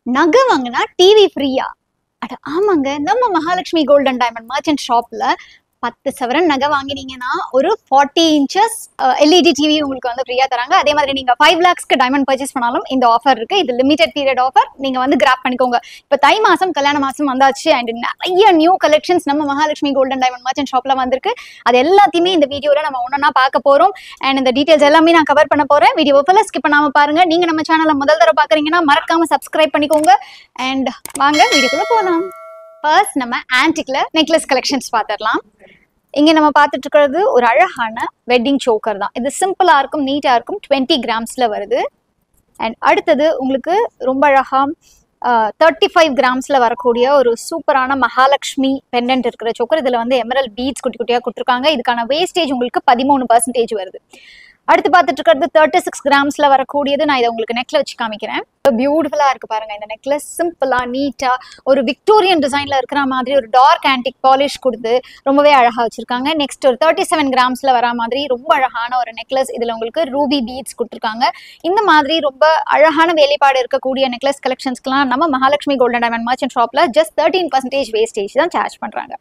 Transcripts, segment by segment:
நகை வாங்கினா டிவி ஃப்ரீயா? அட ஆமாங்க, நம்ம Mahalakshmi gold and diamond merchant ஷாப்ல 10 சவரன் நகை வாங்கினீங்கன்னா ஒரு 40 இன்ச்சஸ் எல்இடி டிவி உங்களுக்கு வந்து ஃப்ரீயா தராங்க. அதே மாதிரி நீங்க 5 lakhsக்கு டைமண்ட் பர்ச்சேஸ் பண்ணாலும் இந்த ஆஃபர் இருக்கு. இது லிமிடெட் பீரியட் ஆஃபர், நீங்க வந்து கிராப் பண்ணிக்கோங்க. இப்ப தை மாசம் கல்யாண மாசம் வந்தாச்சு அண்ட் நிறைய நியூ கலெக்ஷன்ஸ் நம்ம Mahalakshmi gold and diamond merchant ஷாப்ல வந்திருக்கு. அது எல்லாத்தையுமே இந்த வீடியோல நம்ம ஒன்னா பார்க்க போறோம். அண்ட் இந்த டீடைல்ஸ் எல்லாமே நான் கவர் பண்ண போறேன். வீடியோ ஃபுல்லா ஸ்கிப் பண்ணாம பாருங்க. நீங்க நம்ம சேனலை முதல் தடவை பாக்குறீங்கன்னா மறக்காம சப்ஸ்கிரைப் பண்ணிக்கோங்க. அண்ட் வாங்க வீடியோக்குள்ள போகலாம். ஃபர்ஸ்ட் நம்ம ஆன்டிக்ல நெக்லஸ் கலெக்ஷன்ஸ் பார்த்துடலாம். இங்க நம்ம பார்த்துட்டு இருக்கிறது ஒரு அழகான வெட்டிங் சோக்கர் தான். இது சிம்பிளா இருக்கும், நீட்டா இருக்கும், 20 கிராம்ஸ்ல வருது. அண்ட் அடுத்தது உங்களுக்கு ரொம்ப அழகா 35 கிராம்ஸ்ல வரக்கூடிய ஒரு சூப்பரான மகாலட்சுமி பெண்டன்ட் இருக்கிற சோக்கர். இதுல வந்து எமரல் பீட்ஸ் குட்டி குட்டியா கொடுத்துருக்காங்க. இதுக்கான வேஸ்டேஜ் உங்களுக்கு 13% வருது. அடுத்து பார்த்துட்டு இருக்கிறது 36 கிராம்ஸ்ல வரக்கூடியது. நான் இதை உங்களுக்கு நெக்ல வச்சு காமிக்கிறேன். பியூட்டிஃபுல்லா இருக்கு பாருங்க. இந்த நெக்லஸ் சிம்பிளா நீட்டா ஒரு விக்டோரியன் டிசைன்ல இருக்கிற மாதிரி ஒரு டார்க் ஆன்டிக் பாலிஷ் கொடுத்து ரொம்பவே அழகா வச்சிருக்காங்க. நெக்ஸ்ட் ஒரு 37 கிராம்ஸ்ல வர மாதிரி ரொம்ப அழகான ஒரு நெக்லஸ். இதுல உங்களுக்கு ரூபி பீட்ஸ் கொடுத்துருக்காங்க. இந்த மாதிரி ரொம்ப அழகான வேலைப்பாடு இருக்கக்கூடிய நெக்லஸ் கலெக்ஷன்ஸ்க்குலாம் நம்ம Mahalakshmi gold and diamond merchant ஷாப்ல ஜஸ்ட் 13% வேஸ்டேஜ் தான் சார்ஜ் பண்றாங்க.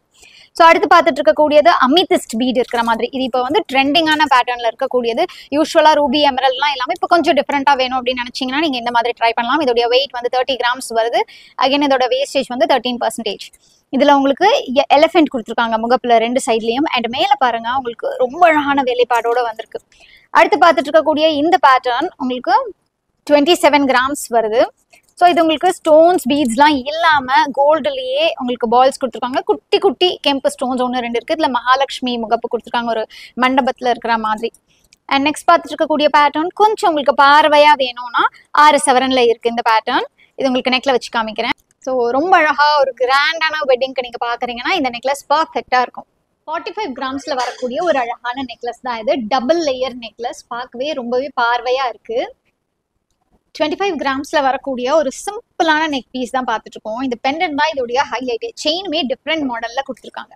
ஸோ அடுத்து பார்த்துட்டு இருக்கக்கூடியது அமித்திஸ்ட் பீட் இருக்கிற மாதிரி. இது இப்போ வந்து ட்ரெண்டிங்கான பேட்டர்ன்ல இருக்கக்கூடியது. யூஸ்வலா ரூபி எமரல்ட்லாம் எல்லாமே இப்போ கொஞ்சம் டிஃப்ரெண்டா வேணும் அப்படின்னு நினைச்சீங்கன்னா நீங்க இந்த மாதிரி ட்ரை பண்ணலாம். இதோட வெயிட் வந்து 30 கிராம்ஸ் வருது. அகைன் இதோட வேஸ்டேஜ் வந்து 13%. இதுல உங்களுக்கு எலிஃபென்ட் கொடுத்துருக்காங்க முகப்புல 2 சைட்லயும். அண்ட் மேல பாருங்க உங்களுக்கு ரொம்ப அழகான வேலைப்பாடோட வந்திருக்கு. அடுத்து பார்த்துட்டு இருக்கக்கூடிய இந்த பேட்டர்ன் உங்களுக்கு 27 கிராம்ஸ் வருது. ஸோ இது உங்களுக்கு ஸ்டோன்ஸ் பீட்ஸ்லாம் இல்லாம கோல்டுலயே உங்களுக்கு பால்ஸ் கொடுத்துருக்காங்க. குட்டி குட்டி கெம்பு ஸ்டோன்ஸ் 1-2 இருக்கு. இதுல மகாலட்சுமி முகப்பு கொடுத்துருக்காங்க ஒரு மண்டபத்துல இருக்கிற மாதிரி. அண்ட் நெக்ஸ்ட் பார்த்துட்டு இருக்கக்கூடிய பேட்டர்ன் கொஞ்சம் உங்களுக்கு பார்வையா வேணும்னா 6 சவரன்ல இருக்கு இந்த பேட்டர்ன். இது உங்களுக்கு நெக்ல வச்சு காமிக்கிறேன். ஸோ ரொம்ப அழகா ஒரு கிராண்டான வெட்டிங்க்கு நீங்க பாக்குறீங்கன்னா இந்த நெக்லஸ் பர்ஃபெக்டா இருக்கும். 45 கிராம்ஸ்ல வரக்கூடிய ஒரு அழகான நெக்லஸ் தான் இது. டபுள் லேயர் நெக்லஸ், பார்க்கவே ரொம்பவே பார்வையா இருக்கு. 25 கிராம்ஸ்ல வரக்கூடிய ஒரு சிம்பிளான நெக் பீஸ் தான் பார்த்துட்டு இருக்கோம். இந்த பெண்டன்ட் தான் இதோடைய ஹைலைட். செயினுமே டிஃப்ரெண்ட் மாடல்ல கொடுத்துருக்காங்க.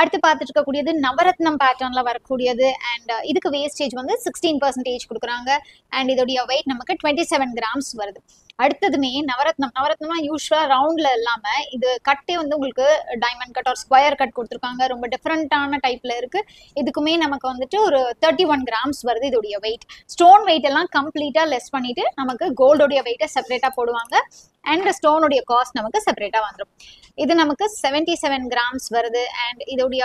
அடுத்து பார்த்துட்டு இருக்கக்கூடியது நவரத்னம் பேட்டர்ன்ல வரக்கூடியது. அண்ட் இதுக்கு வேஸ்டேஜ் வந்து 16% கொடுக்குறாங்க. அண்ட் இதோடைய வெயிட் நமக்கு 27 கிராம்ஸ் வருது. அடுத்ததுமே நவரத்னம்னா யூஸ்வலா ரவுண்ட்ல இல்லாம இது கட்டே வந்து உங்களுக்கு டைமண்ட் கட் ஒரு ஸ்கொயர் கட் கொடுத்துருக்காங்க. ரொம்ப டிஃப்ரெண்டான டைப்ல இருக்கு. இதுக்குமே நமக்கு வந்துட்டு ஒரு 31 கிராம்ஸ் வருது இதோடைய வெயிட். ஸ்டோன் வெயிட் எல்லாம் கம்ப்ளீட்டா லெஸ் பண்ணிட்டு நமக்கு கோல்டோடைய வெயிட்டை செப்பரேட்டா போடுவாங்க. அண்ட் ஸ்டோனுடைய காஸ்ட் நமக்கு செப்பரேட்டா வந்துடும். இது நமக்கு 77 கிராம்ஸ் வருது. அண்ட் இதோடைய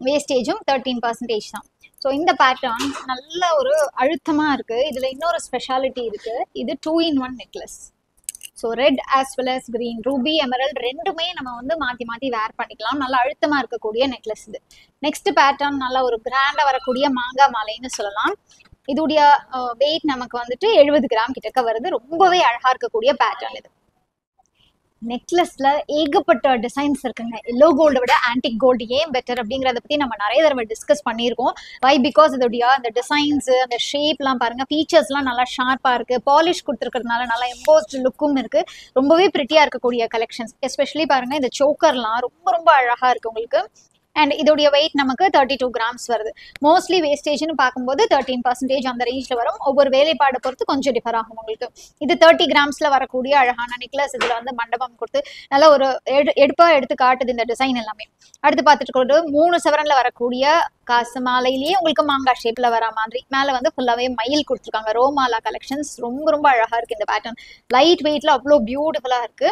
வேஸ்டேஜும் 13% தான். ஸோ இந்த பேட்டர்ன் நல்ல ஒரு அழுத்தமா இருக்கு. இதுல இன்னொரு ஸ்பெஷாலிட்டி இருக்கு. இது 2-in-1 necklace. So red as well as green, ruby emerald ரெண்டுமே நம்ம வந்து மாத்தி மாத்தி வேர் பண்ணிக்கலாம். நல்லா அழுத்தமா இருக்கக்கூடிய நெக்லஸ் இது. நெக்ஸ்ட் பேட்டர்ன் நல்ல ஒரு கிராண்டா வரக்கூடிய மாங்காய் மாலைன்னு சொல்லலாம். இதோடைய வெயிட் நமக்கு வந்துட்டு 70 கிராம் கிட்டக்க வருது. ரொம்பவே அழகா இருக்கக்கூடிய பேட்டர்ன் இது. நெக்லஸ்ல ஏகப்பட்ட டிசைன்ஸ் இருக்குங்க. எல்லோ கோல்டை விட ஆன்டிக் கோல்டு ஏன் பெட்டர் அப்படிங்கறத பத்தி நம்ம நிறைய தடவை டிஸ்கஸ் பண்ணியிருக்கோம். வை பிகாஸ் இதோடைய அந்த டிசைன்ஸ், அந்த ஷேப்லாம் பாருங்க, ஃபீச்சர்ஸ்லாம் நல்லா ஷார்ப்பா இருக்கு. பாலிஷ் கொடுத்துருக்கிறதுனால நல்லா எம்போஸ்ட் லுக்கும் இருக்கு. ரொம்பவே பிரிட்டியா இருக்கக்கூடிய கலெக்ஷன்ஸ். எஸ்பெஷலி பாருங்க இந்த சோக்கர்லாம் ரொம்ப ரொம்ப அழகா இருக்கு உங்களுக்கு. அண்ட் இதோடைய வெயிட் நமக்கு 32 கிராம்ஸ் வருது. மோஸ்ட்லி வேஸ்டேஜ்னு பார்க்கும்போது 13% அந்த ரேஞ்சில் வரும். ஒவ்வொரு வேலைப்பாடை பொறுத்து கொஞ்சம் டிஃபர் ஆகும் உங்களுக்கு. இது 30 கிராம்ஸ்ல வரக்கூடிய அழகான நெக்லஸ். இதுல வந்து மண்டபம் கொடுத்து நல்லா ஒரு எடுத்து காட்டுது இந்த டிசைன் எல்லாமே. அடுத்து பார்த்துட்டு இருக்கிறது 3 சவரன்ல வரக்கூடிய காசு மாலையிலேயே உங்களுக்கு மாங்காய் ஷேப்ல வர மாதிரி. மேல வந்து ஃபுல்லாவே மயில் கொடுத்துருக்காங்க. ரோமாலா கலெக்ஷன்ஸ் ரொம்ப ரொம்ப அழகா இருக்கு. இந்த பேட்டர்ன் லைட் வெயிட்ல அவ்வளோ பியூட்டிஃபுல்லா இருக்கு.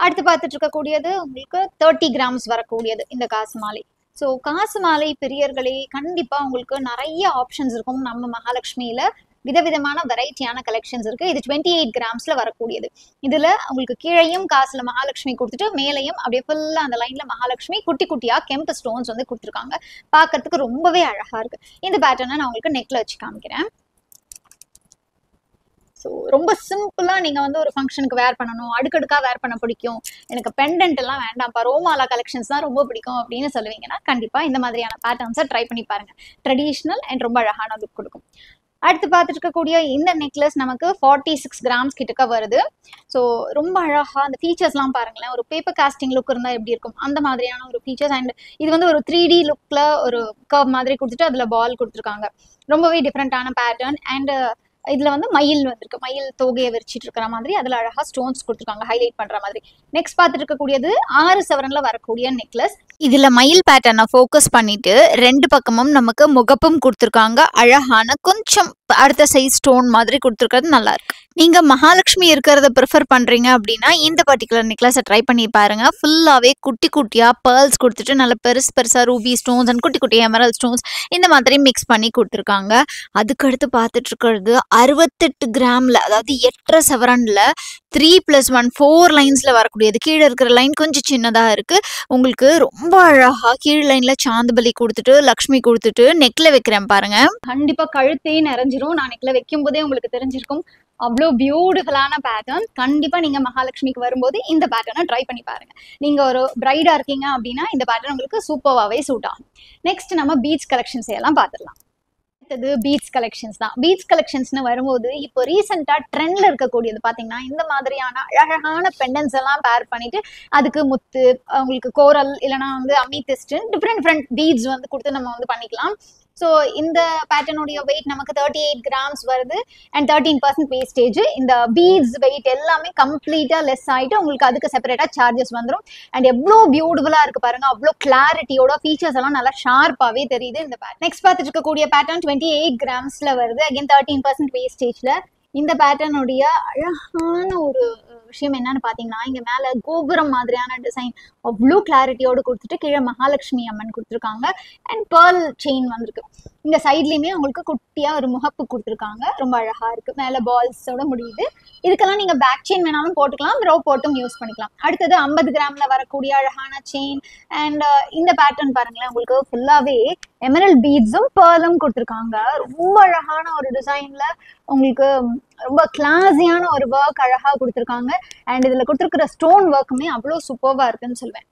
அடுத்து பார்த்துட்டு இருக்கக்கூடியது உங்களுக்கு 30 கிராம்ஸ் வரக்கூடியது இந்த காசு மாலை. ஸோ காசு மாலை பிரியர்களே கண்டிப்பா உங்களுக்கு நிறைய ஆப்ஷன்ஸ் இருக்கும். நம்ம மகாலட்சுமியில விதவிதமான வெரைட்டியான கலெக்ஷன்ஸ் இருக்கு. இது 28 கிராம்ஸ்ல வரக்கூடியது. இதுல உங்களுக்கு கீழையும் காசுல மகாலட்சுமி கொடுத்துட்டு மேலையும் அப்படியே ஃபுல்லா அந்த லைன்ல மகாலட்சுமி குட்டி குட்டியா கெம்பு ஸ்டோன்ஸ் வந்து கொடுத்துருக்காங்க. பார்க்கறதுக்கு ரொம்பவே அழகா இருக்கு. இந்த பேட்டர்னை நான் உங்களுக்கு நெக்ல வச்சு காமிக்கிறேன். ஸோ ரொம்ப சிம்பிளா நீங்க வந்து ஒரு ஃபங்க்ஷனுக்கு வேர் பண்ணணும், அடுக்கடுக்கா வேர் பண்ண பிடிக்கும், எனக்கு பெண்டன்ட் எல்லாம் வேண்டாம்ப்பா, ரோமாலா கலெக்ஷன்ஸ் தான் ரொம்ப பிடிக்கும் அப்படின்னு சொல்லுவீங்கன்னா கண்டிப்பா இந்த மாதிரியான பேட்டர்ன்ஸை ட்ரை பண்ணி பாருங்க. ட்ரெடிஷ்னல் அண்ட் ரொம்ப அழகான லுக் கொடுக்கும். அடுத்து பார்த்துட்டு இருக்கக்கூடிய இந்த நெக்லஸ் நமக்கு 46 கிராம்ஸ் கிட்டக்க வருது. ஸோ ரொம்ப அழகா அந்த ஃபீச்சர்ஸ்லாம் பாருங்களேன். ஒரு பேப்பர் காஸ்டிங் லுக் இருந்தால் எப்படி இருக்கும் அந்த மாதிரியான ஒரு ஃபீச்சர்ஸ். அண்ட் இது வந்து ஒரு 3D லுக்ல ஒரு கர்வ் மாதிரி கொடுத்துட்டு அதுல பால் கொடுத்துருக்காங்க. ரொம்பவே டிஃப்ரெண்டான பேட்டர்ன். அண்ட் இதுல வந்து மயில் வந்திருக்கு, மயில் தோகையை விரிச்சிட்டு இருக்கிற மாதிரி அதுல அழகா ஸ்டோன்ஸ் கொடுத்துருக்காங்க ஹைலைட் பண்ற மாதிரி. நெக்ஸ்ட் பார்த்துட்டு இருக்கக்கூடியது 6 சவரன்ல வரக்கூடிய நெக்லஸ். இதுல மயில் பேட்டர்னை ஃபோக்கஸ் பண்ணிட்டு 2 பக்கமும் நமக்கு முகப்பும் கொடுத்துருக்காங்க. அழகான கொஞ்சம் அடுத்த சைஸ் ஸ்டோன் மாதிரி கொடுத்துருக்கிறது நல்லா இருக்கு. நீங்க மகாலட்சுமி இருக்கிறத ப்ரிஃபர் பண்றீங்க அப்படின்னா இந்த பர்டிகுலர் நெக்லஸை ட்ரை பண்ணி பாருங்க. ஃபுல்லாவே குட்டி குட்டியா பேர்ல்ஸ் கொடுத்துட்டு நல்ல பெருசா ரூபி ஸ்டோன்ஸ் அண்ட் குட்டி குட்டி எமரல் ஸ்டோன்ஸ் இந்த மாதிரி மிக்ஸ் பண்ணி கொடுத்துருக்காங்க. அதுக்கடுத்து பார்த்துட்டு இருக்கிறது 68 கிராம்ல, அதாவது 8.5 சவரன்ல 3+1 4 லைன்ஸ்ல வரக்கூடியது. கீழே இருக்கிற லைன் கொஞ்சம் சின்னதா இருக்கு. உங்களுக்கு ரொம்ப அழகா கீழ் லைன்ல சாந்துபலி கொடுத்துட்டு லக்ஷ்மி கொடுத்துட்டு நெக்ல வைக்கிறேன் பாருங்க. கண்டிப்பா கழுத்தே நிறைஞ்சிரும். நான் நெக்ல வைக்கும் போதே உங்களுக்கு தெரிஞ்சிருக்கும். அவ்வளோ பியூட்டிஃபுல்லான பேட்டர்ன். கண்டிப்பா நீங்க மகாலட்சுமிக்கு வரும்போது இந்த பேட்டர்னை ட்ரை பண்ணி பாருங்க. நீங்க ஒரு பிரைடா இருக்கீங்க அப்படின்னா இந்த பேட்டர்ன் உங்களுக்கு சூப்பராகவே சூட் ஆகும். நெக்ஸ்ட் நம்ம பீட்ஸ் கலெக்ஷன்ஸ் எல்லாம் பார்த்துடலாம். பீட்ஸ் கலெக்ஷன்ஸ் தான். பீட்ஸ் கலெக்ஷன்ஸ்னு வரும்போது இப்போ ரீசெண்டா ட்ரெண்ட்ல இருக்கக்கூடியது பாத்தீங்கன்னா இந்த மாதிரியான அழகான பெண்டன்ஸ் எல்லாம் பேர் பண்ணிட்டு அதுக்கு முத்து, உங்களுக்கு கோரல் இல்லைன்னா வந்து அமிதிஸ்ட் டிஃப்ரெண்ட் பீட்ஸ் வந்து கொடுத்து நம்ம வந்து பண்ணிக்கலாம். ஸோ இந்த பேட்டர்னுடைய வெயிட் நமக்கு 38 கிராம்ஸ் வருது அண்ட் 13% வேஸ்டேஜ். இந்த பீட்ஸ் வெயிட் எல்லாமே கம்ப்ளீட்டா லெஸ் ஆயிட்டு உங்களுக்கு அதுக்கு செப்பரேட்டா சார்ஜஸ் வந்துடும். அண்ட் எவ்வளோ பியூட்டிஃபுல்லா இருக்கு பாருங்க, அவ்வளோ கிளாரிட்டியோட ஃபீச்சர்ஸ் எல்லாம் நல்லா ஷார்ப்பாவே தெரியுது இந்த பேட்டர்ன். நெக்ஸ்ட் பார்த்துட்டு இருக்கக்கூடிய பேட்டர்ன் 28 கிராம்ஸ்ல வருது. அகைன் 13% வேஸ்டேஜ்ல. இந்த பேட்டர்னுடைய அழகான ஒரு விஷயம் என்னன்னு பாத்தீங்கன்னா இங்க மேல கோபுரம் மாதிரியான டிசைன் அவ்வளோ கிளாரிட்டியோடு கொடுத்துட்டு கீழே மகாலட்சுமி அம்மன் கொடுத்துருக்காங்க அண்ட் பேர்ல் செயின் வந்திருக்கு. இந்த சைட்லயுமே உங்களுக்கு குட்டியா ஒரு முகப்பு கொடுத்துருக்காங்க. ரொம்ப அழகா இருக்கு. மேல பால்ஸோட முடியுது. இதுக்கெல்லாம் நீங்க பேக் செயின் வேணாலும் போட்டுக்கலாம், ரோ போட்டும் யூஸ் பண்ணிக்கலாம். அடுத்தது 50 கிராம்ல வரக்கூடிய அழகான செயின் அண்ட் இந்த பேட்டர்ன் பாருங்களேன், உங்களுக்கு ஃபுல்லாவே எமரல்ட் பீட்ஸும் பேர்லும் கொடுத்துருக்காங்க. ரொம்ப அழகான ஒரு டிசைன்ல உங்களுக்கு ரொம்ப கிளாஸியான ஒரு ஒர்க் அழகா கொடுத்துருக்காங்க. அண்ட் இதுல கொடுத்துருக்கிற ஸ்டோன் ஒர்க்குமே அவ்வளோ சூப்பர்வா இருக்குன்னு சொல்லுவேன்.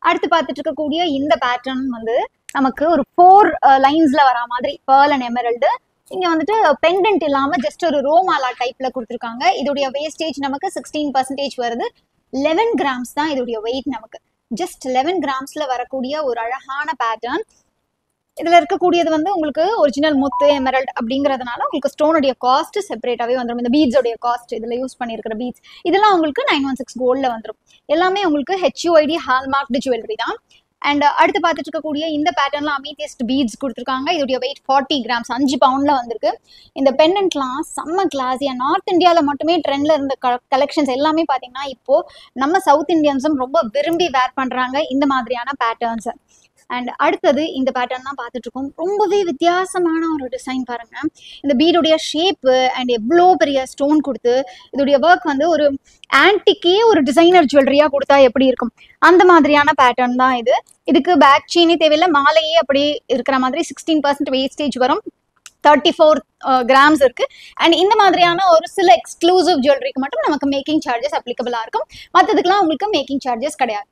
அடுத்து பார்த்துட்டு இருக்கக்கூடிய இந்த பேட்டர்ன் வந்து நமக்கு ஒரு 4 லைன்ஸ்ல வர மாதிரி பேர்ல் அண்ட் எமரல்டு. இங்க வந்துட்டு பெண்டன்ட் இல்லாம ஜஸ்ட் ஒரு ரோமாலா டைப்ல கொடுத்துருக்காங்க. இதோடைய வேஸ்டேஜ் நமக்கு 16% வருது. 11 கிராம்ஸ் தான் இதோடைய வெயிட். நமக்கு ஜஸ்ட் 11 கிராம்ஸ்ல வரக்கூடிய ஒரு அழகான பேட்டர்ன். இதுல இருக்கக்கூடியது வந்து உங்களுக்கு ஒரிஜினல் முத்து எமரல்ட் அப்படிங்கறதுனால உங்களுக்கு ஸ்டோனுடைய காஸ்ட் செப்பரேட்டாவே வந்துடும். இந்த பீட்ஸோடைய காஸ்ட், இதுல யூஸ் பண்ணிருக்கிற பீட்ஸ் இதெல்லாம் உங்களுக்கு 916 கோல்ட்ல வந்துடும். எல்லாமே உங்களுக்கு HUID ஹால்மார்க்டு ஜுவல்லரி தான். அண்ட் அடுத்து பார்த்துட்டு இருக்கக்கூடிய இந்த பேட்டர்ன்ல அமிதிஸ்ட் பீட்ஸ் கொடுத்துருக்காங்க. இதோடைய வெயிட் 40 கிராம்ஸ், 5 பவுண்ட்ல வந்திருக்கு. இந்த பெண்டன்ட்லாம் செம்ம கிளாஸியா நார்த் இந்தியாவில மட்டுமே ட்ரெண்ட்ல இருந்த கலெக்ஷன்ஸ் எல்லாமே பாத்தீங்கன்னா இப்போ நம்ம சவுத் இந்தியன்ஸும் ரொம்ப விரும்பி வேர் பண்றாங்க இந்த மாதிரியான பேட்டர்ன்ஸ். அண்ட் அடுத்தது இந்த பேட்டர்ன் தான் பார்த்துட்டு இருக்கோம். ரொம்பவே வித்தியாசமான ஒரு டிசைன் பாருங்க. இந்த பீடுடைய ஷேப்பு அண்ட் எவ்வளோ பெரிய ஸ்டோன் கொடுத்து இதோடைய ஒர்க் வந்து ஒரு ஆன்டிக்கே ஒரு டிசைனர் ஜுவல்லரியா கொடுத்தா எப்படி இருக்கும் அந்த மாதிரியான பேட்டர்ன் தான் இது. இதுக்கு பேக் செயினே தேவையில்லை, மாலையே அப்படி இருக்கிற மாதிரி 16% வேஸ்டேஜ் வரும். 34 கிராம்ஸ் இருக்கு. அண்ட் இந்த மாதிரியான ஒரு சில எக்ஸ்க்ளூசிவ் ஜுவல்லரிக்கு மட்டும் நமக்கு மேக்கிங் சார்ஜஸ் அப்ளிகபிளா இருக்கும். மற்றதுக்கெல்லாம் உங்களுக்கு மேக்கிங் சார்ஜஸ் கிடையாது.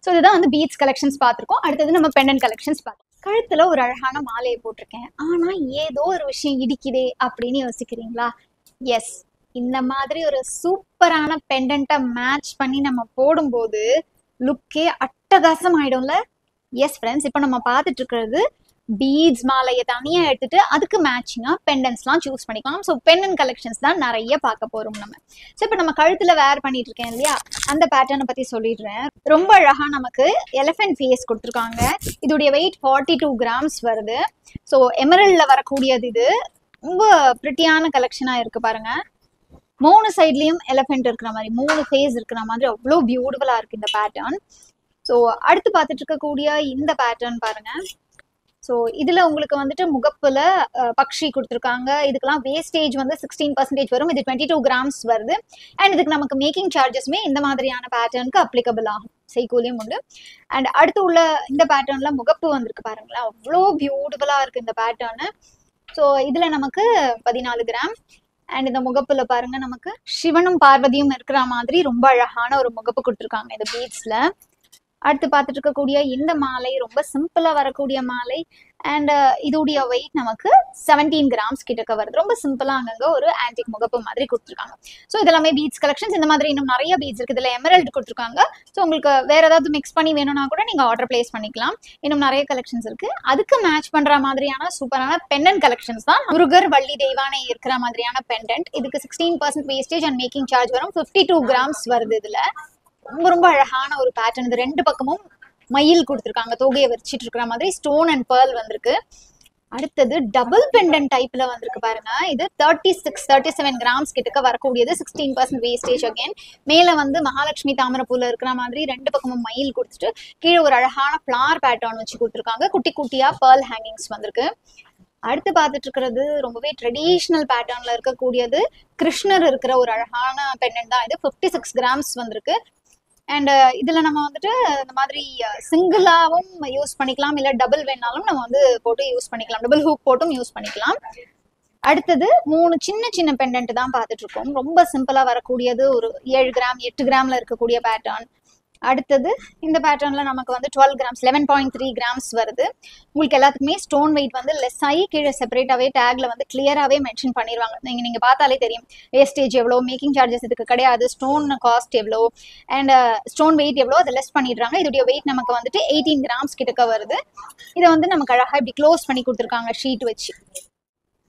ஸோ இதுதான் வந்து பீட்ஸ் கலெக்ஷன்ஸ் பார்த்துருக்கோம். அடுத்தது நம்ம பெண்டன்ட் கலெக்ஷன்ஸ் பார்த்தோம். கழுத்துல ஒரு அழகான மாலையை போட்டிருக்கேன், ஆனா ஏதோ ஒரு விஷயம் இடிக்குதே அப்படின்னு யோசிக்கிறீங்களா? எஸ், இந்த மாதிரி ஒரு சூப்பரான பெண்டன்ட்டை மேட்ச் பண்ணி நம்ம போடும்போது லுக்கே அட்டகாசம் ஆயிடும்ல. எஸ் ஃப்ரெண்ட்ஸ், இப்போ நம்ம பார்த்துட்டு இருக்கிறது பீட்ஸ் மாலையை தனியா எடுத்துட்டு அதுக்கு மேட்சிங்கா பெண்டன்ஸ்லாம் சூஸ் பண்ணிக்கலாம். ஸோ பெண்டன்ட் கலெக்ஷன்ஸ் தான் நிறைய பார்க்க போறோம் நம்ம. ஸோ இப்போ நம்ம கழுத்துல வேர் பண்ணிட்டு இருக்கேன் இல்லையா, அந்த பேட்டர்னை பத்தி சொல்லிடுறேன். ரொம்ப அழகா நமக்கு எலிஃபென்ட் ஃபேஸ் கொடுத்துருக்காங்க. இதோடைய வெயிட் 42 கிராம்ஸ் வருது. ஸோ எமரல்ட்ல வரக்கூடியது. இது ரொம்ப பிரிட்டியான கலெக்ஷனா இருக்கு பாருங்க. 3 சைட்லயும் எலிஃபென்ட் இருக்கிற மாதிரி, 3 ஃபேஸ் இருக்கிற மாதிரி அவ்வளோ பியூட்டிஃபுல்லா இருக்கு இந்த பேட்டர்ன். ஸோ அடுத்து பார்த்துட்டு இருக்கக்கூடிய இந்த பேட்டர்ன் பாருங்க. ஸோ இதுல உங்களுக்கு வந்துட்டு முகப்புல பக்ஷி கொடுத்துருக்காங்க. இதுக்கெல்லாம் வேஸ்டேஜ் வந்து 16% வரும். இது 22 கிராம்ஸ் வருது. அண்ட் இதுக்கு நமக்கு மேக்கிங் சார்ஜஸ்மே இந்த மாதிரியான பேட்டர்னுக்கு அப்ளிகபிள் ஆகும், செய்கூலியும் உண்டு. அண்ட் அடுத்து உள்ள இந்த பேட்டர்ன்ல முகப்பு வந்திருக்கு பாருங்களேன், அவ்வளோ பியூட்டிஃபுல்லா இருக்கு இந்த பேட்டர்னு. ஸோ இதுல நமக்கு 14 கிராம். அண்ட் இந்த முகப்புல பாருங்க நமக்கு சிவனும் பார்வதியும் இருக்கிற மாதிரி ரொம்ப அழகான ஒரு முகப்பு கொடுத்துருக்காங்க இந்த பீட்ஸ்ல. அடுத்து பார்த்துட்டு இருக்கக்கூடிய இந்த மாலை ரொம்ப சிம்பிளா வரக்கூடிய மாலை. அண்ட் இதோடைய வெயிட் நமக்கு 17 கிராம்ஸ் கிட்டக்க வருது. ரொம்ப சிம்பிளா அங்கங்க ஒரு ஆன்டிக் முகப்பு மாதிரி கொடுத்துருக்காங்க. ஸோ இதெல்லாமே பீட்ஸ் கலெக்ஷன்ஸ். இந்த மாதிரி இன்னும் நிறைய பீட்ஸ் இருக்கு. இதுல எமரல்டு கொடுத்துருக்காங்க. ஸோ உங்களுக்கு வேற ஏதாவது மிக்ஸ் பண்ணி வேணும்னா கூட நீங்க ஆர்டர் பிளேஸ் பண்ணிக்கலாம். இன்னும் நிறைய கலெக்ஷன்ஸ் இருக்கு. அதுக்கு மேட்ச் பண்ற மாதிரியான சூப்பரான பெண்டன்ட் கலெக்ஷன்ஸ் தான். முருகர் வள்ளி தெய்வானை இருக்கிற மாதிரியான பெண்டன்ட். இதுக்கு 16% வேஸ்டேஜ் அண்ட் மேக்கிங் சார்ஜ் வரும். 52 கிராம்ஸ் வருது. இதுல ரொம்ப ரொம்ப அழகான ஒரு பேட்டர்ன். இது ரெண்டு பக்கமும் மயில் கொடுத்துருக்காங்க. தொகையை வச்சுட்டு இருக்கிற மாதிரி ஸ்டோன் அண்ட் பேர்ல் வந்திருக்கு. அடுத்தது டபுள் பெண்டன்ட் டைப்ல வந்திருக்கு பாருங்க. இது 37 கிராம்ஸ் கிட்டக்க வரக்கூடியது. 16% வேஸ்டேஜ். அகைன் மேல வந்து மகாலட்சுமி தாமரப்பூல இருக்கிற மாதிரி ரெண்டு பக்கமும் மயில் கொடுத்துட்டு கீழே ஒரு அழகான ஃபிளார் பேட்டர்ன் வச்சு கொடுத்துருக்காங்க. குட்டி குட்டியா பேர்ல் ஹேங்கிங்ஸ் வந்திருக்கு. அடுத்து பார்த்துட்டு இருக்கிறது ரொம்பவே ட்ரெடிஷ்னல் பேட்டர்ன்ல இருக்கக்கூடியது. கிருஷ்ணர் இருக்கிற ஒரு அழகான பெண்டன்ட் தான் இது. 56 கிராம்ஸ் வந்திருக்கு. அண்ட் இதுல நம்ம வந்துட்டு இந்த மாதிரி சிங்கிளாவும் யூஸ் பண்ணிக்கலாம், இல்ல டபுள் வேணாலும் நம்ம வந்து போட்டு யூஸ் பண்ணிக்கலாம். டபுள் ஹூக் போட்டும் யூஸ் பண்ணிக்கலாம். அடுத்தது 3 சின்ன சின்ன பெண்டன்ட் தான் பார்த்துட்டு இருக்கோம். ரொம்ப சிம்பிளா வரக்கூடியது. ஒரு 7 கிராம் 8 கிராம்ல இருக்கக்கூடிய பேட்டர்ன். அடுத்தது இந்த பேட்டர்ன்ல நமக்கு வந்து 12 கிராம்ஸ் 11.3 கிராம்ஸ் வருது. உங்களுக்கு எல்லாத்துக்குமே ஸ்டோன் வெயிட் வந்து லெஸ் ஆகி கீழே செப்பரேட்டாவே டேக்ல வந்து கிளியராகவே மென்ஷன் பண்ணிடுவாங்க. நீங்க பார்த்தாலே தெரியும் வேஸ்டேஜ் எவ்வளோ, மேக்கிங் சார்ஜஸ் இதுக்கு கிடையாது, ஸ்டோன் காஸ்ட் எவ்வளோ அண்ட் ஸ்டோன் வெயிட் எவ்வளோ அதை லெஸ் பண்ணிடுறாங்க. இதோடைய வெயிட் நமக்கு வந்துட்டு 18 கிராம்ஸ் கிட்டக்க வருது. இதை வந்து நமக்கு அழகாக இப்படி க்ளோஸ் பண்ணி கொடுத்துருக்காங்க ஷீட் வச்சு.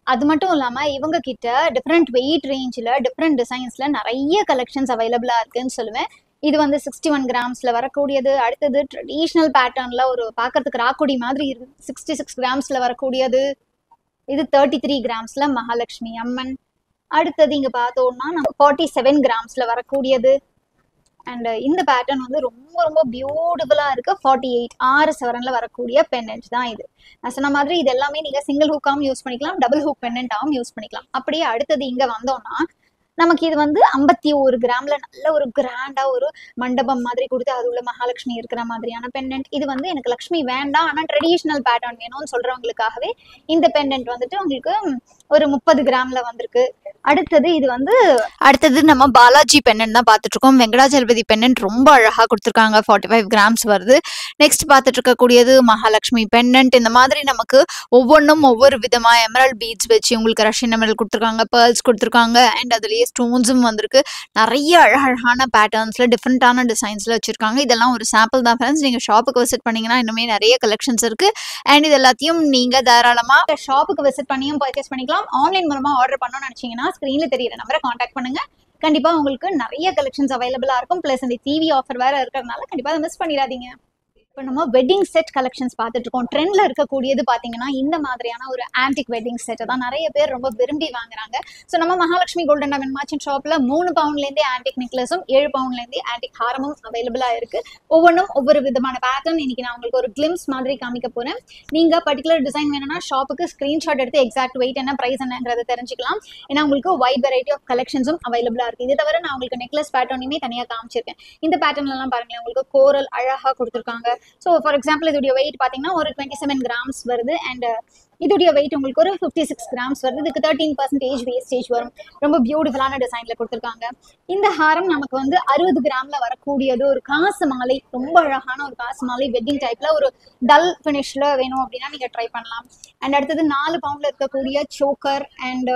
அது மட்டும் இல்லாம இவங்க கிட்ட டிஃப்ரெண்ட் வெயிட் ரேஞ்சில் டிஃப்ரெண்ட் டிசைன்ஸ்ல நிறைய கலெக்ஷன்ஸ் அவைலபிளா இருக்குன்னு சொல்லுவேன். இது வந்து 61 கிராம்ஸ்ல வரக்கூடியது. அடுத்தது ட்ரெடிஷ்னல் பேட்டர்ன்ல ஒரு பார்க்கறதுக்கு ராக்குடி மாதிரி இருக்கு. 66 கிராம்ஸ்ல வரக்கூடியது. இது 33 கிராம்ஸ்ல மகாலட்சுமி அம்மன். அடுத்தது இங்க பார்த்தோம்னா 47 கிராம்ஸ்ல வரக்கூடியது. அண்ட் இந்த பேட்டர்ன் வந்து ரொம்ப ரொம்ப பியூட்டிஃபுல்லா இருக்கு. 48 6 சவரன்ல வரக்கூடிய பெண்டன்ட் தான் இது. நான் சொன்ன மாதிரி இது எல்லாமே நீங்க சிங்கிள் ஹூக்காவும் யூஸ் பண்ணிக்கலாம், டபுள் ஹூக் பெண்டன்ட்டாவும் யூஸ் பண்ணிக்கலாம். அப்படியே அடுத்தது இங்க வந்தோம்னா நமக்கு இது வந்து 51 கிராம்ல நல்ல ஒரு கிராண்டா ஒரு மண்டபம் மாதிரி கொடுத்து அது உள்ள மகாலட்சுமி இருக்கிற மாதிரியான பெண்டன்ட். இது வந்து எனக்கு லக்ஷ்மி வேண்டாம் ஆனா ட்ரெடிஷ்னல் பேட்டர்ன் வேணும்னு சொல்றவங்களுக்காகவே இந்த பெண்டன்ட் வந்துட்டு உங்களுக்கு ஒரு 30 கிராம்ல வந்திருக்கு. அடுத்தது இது வந்து நம்ம பாலாஜி பெண்டன்ட் தான் பார்த்துட்டு இருக்கோம். வெங்கடாஜலபதி பெண்டன்ட் ரொம்ப அழகா கொடுத்துருக்காங்க. 45 கிராம்ஸ் வருது. நெக்ஸ்ட் பார்த்துட்டு இருக்கக்கூடியது மகாலட்சுமி பெண்டன்ட். இந்த மாதிரி நமக்கு ஒவ்வொன்றும் ஒவ்வொரு விதமா எமரல்ட் பீட்ஸ் வச்சு உங்களுக்கு ரஷ்யன் எமரல்ட் கொடுத்துருக்காங்க, பேர்ல்ஸ் கொடுத்துருக்காங்க அண்ட் அதுலயே ஸ்டோன்ஸும் வந்திருக்கு. நிறைய அழகான பேட்டர்ன்ஸ்ல டிஃப்ரெண்டான டிசைன்ஸ்ல வச்சிருக்காங்க. இதெல்லாம் ஒரு சாம்பிள் தான் ஃப்ரெண்ட்ஸ். நீங்க ஷாப்புக்கு விசிட் பண்ணீங்கன்னா இன்னுமே நிறைய கலெக்ஷன்ஸ் இருக்கு. அண்ட் இது எல்லாத்தையும் நீங்க தாராளமா ஷாப்புக்கு விசிட் பண்ணியும் பர்ச்சேஸ் பண்ணிக்கலாம். ஆன்லைன் மூலமா ஆர்டர் பண்ணணும்னு நினைச்சீங்கன்னா ஸ்கிரீன்ல தெரியுற நம்பரை கான்டாக்ட் பண்ணுங்க. கண்டிப்பா உங்களுக்கு நிறைய கலெக்ஷன்ஸ் அவைலபிளா இருக்கும். பிளஸ் இந்த டிவி ஆஃபர் வேற இருக்கிறதுனால கண்டிப்பா அதை மிஸ் பண்ணிடாதீங்க. இப்போ நம்ம வெட்டிங் செட் கலெக்ஷன்ஸ் பார்த்துட்டு இருக்கோம். ட்ரெண்ட்ல இருக்கக்கூடியது பாத்தீங்கன்னா இந்த மாதிரியான ஒரு ஆன்டிக் வெட்டிங் செட்டை தான் நிறைய பேர் ரொம்ப விரும்பி வாங்குறாங்க. ஸோ நம்ம மகாலட்சுமி கோல்டன் டைமண்ட் மர்ச்சன்ட் ஷாப்ல 3 பவுண்ட்லேருந்தே ஆன்டிக் நெக்லஸும் 7 பவுண்ட்லேருந்தே ஆன்டிக் ஹாரமும் அவைலபிளா இருக்கு. ஒவ்வொன்றும் ஒவ்வொரு விதமான பேட்டர்ன். இன்னைக்கு நான் உங்களுக்கு ஒரு கிளிம்ஸ் மாதிரி காமிக்க போறேன். நீங்க பர்டிகுலர் டிசைன் வேணும்னா ஷாப்புக்கு ஸ்கிரீன்ஷாட் எடுத்து எக்ஸாக்ட் வெயிட் என்ன பிரைஸ் என்னன்றதை தெரிஞ்சுக்கலாம். ஏன்னா உங்களுக்கு வைட் வெரைட்டி ஆஃப் கலெக்ஷன்ஸும் அவைலபிளா இருக்கு. இதை தவிர நான் உங்களுக்கு நெக்லஸ் பேட்டர்னுமே தனியா காமிச்சிருக்கேன். இந்த பேட்டர்ன்ல எல்லாம் பாருங்களேன், உங்களுக்கு கோரல் அழகா கொடுத்துருக்காங்க. ஸோ ஃபார் எக்ஸாம்பிள் இதோடைய வெயிட் பார்த்தீங்கன்னா ஒரு 27 கிராம்ஸ் வருது. அண்ட் இதோடைய வெயிட் உங்களுக்கு ஒரு 56 கிராம்ஸ் வருது. இதுக்கு 13% வேஸ்டேஜ் வரும். ரொம்ப பியூட்டிஃபுல்லான டிசைன்ல கொடுத்துருக்காங்க. இந்த ஹாரம் நமக்கு வந்து 60 கிராம்ல வரக்கூடியது. ஒரு காசு மாலை, ரொம்ப அழகான ஒரு காசு மாலை வெட்டிங் டைப்ல ஒரு டல் ஃபினிஷ்ல வேணும் அப்படின்னா நீங்க ட்ரை பண்ணலாம். அண்ட் அடுத்தது 4 பவுண்ட்ல இருக்கக்கூடிய சோக்கர் அண்ட்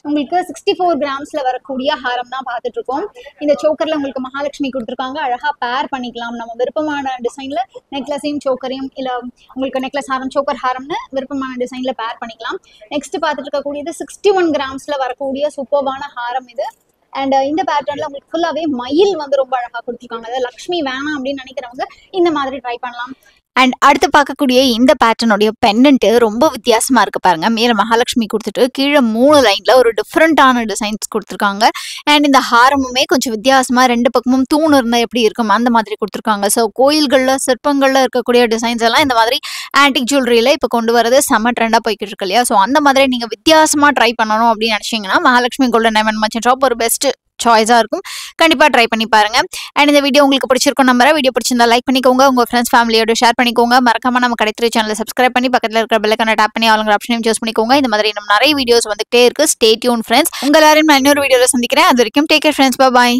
உங்களுக்கு 64 கிராம்ஸ்ல வரக்கூடிய ஹாரம் தான் பார்த்துட்டு இருக்கோம். இந்த சோக்கர்ல உங்களுக்கு மகாலட்சுமி கொடுத்துருக்காங்க. அழகா பேர் பண்ணிக்கலாம். நம்ம விருப்பமான டிசைன்ல நெக்லஸையும் சோக்கரையும் இல்ல உங்களுக்கு நெக்லஸ் ஹாரம் சோக்கர் ஹாரம்னு விருப்பமான டிசைன்ல பேர் பண்ணிக்கலாம். நெக்ஸ்ட் பார்த்துட்டு இருக்கக்கூடியது 61 கிராம்ஸ்ல வரக்கூடிய சூப்பர்வான ஹாரம் இது. அண்ட் இந்த பேட்டர்ன்ல உங்களுக்கு ஃபுல்லாவே மயில் வந்து ரொம்ப அழகா கொடுத்துருக்காங்க. அதாவது லக்ஷ்மி வேணாம் அப்படின்னு நினைக்கிறவங்க இந்த மாதிரி ட்ரை பண்ணலாம். அண்ட் அடுத்து பார்க்கக்கூடிய இந்த பேட்டர்னுடைய பெண்டன்ட்டு ரொம்ப வித்தியாசமா இருக்கு பாருங்க. மேல மகாலட்சுமி கொடுத்துட்டு கீழே 3 லைன்ல ஒரு டிஃப்ரெண்டான டிசைன்ஸ் கொடுத்துருக்காங்க. அண்ட் இந்த ஹாரமுமே கொஞ்சம் வித்தியாசமா 2 பக்கமும் தூண் இருந்தா எப்படி இருக்கும் அந்த மாதிரி கொடுத்துருக்காங்க. ஸோ கோயில்கள்ல சிற்பங்கள்ல இருக்கக்கூடிய டிசைன்ஸ் எல்லாம் இந்த மாதிரி ஆன்டிக் ஜுவல்லரியில இப்போ கொண்டு வரது செம்ம ட்ரெண்டா போய்கிட்டு இருக்கு இல்லையா? ஸோ அந்த மாதிரி நீங்க வித்தியாசமா ட்ரை பண்ணணும் அப்படின்னு நினைச்சீங்கன்னா Mahalakshmi golden diamond merchant shop ஒரு பெஸ்ட் சாய்ஸா இருக்கும். கண்டிப்பா ட்ரை பண்ணி பாருங்க. அண்ட் இந்த வீடியோ உங்களுக்கு பிடிச்சிருக்கும் நம்புறேன். வீடியோ பிடிச்சிருந்தா லைக் பண்ணிக்கோங்க, உங்க ஃப்ரெண்ட்ஸ் ஃபேமிலியோட ஷேர் பண்ணிக்கோங்க. மறக்காம நம்ம கடை சேனலை சப்ஸ்கிரைப் பண்ணி பக்கத்துல இருக்கிற பெல் ஐகானை டேப் பண்ணி ஆளுங்க ஆப்ஷனையும் சூஸ் பண்ணிக்கோங்க. இந்த மாதிரி இன்னும் நிறைய வீடியோஸ் வந்துட்டே இருக்கு. Stay tune friends. உங்க எல்லாரையும் நான் இன்னொரு வீடியோல சந்திக்கிறேன். அது வரைக்கும் டேக் கேர் ஃப்ரெண்ட்ஸ். பை.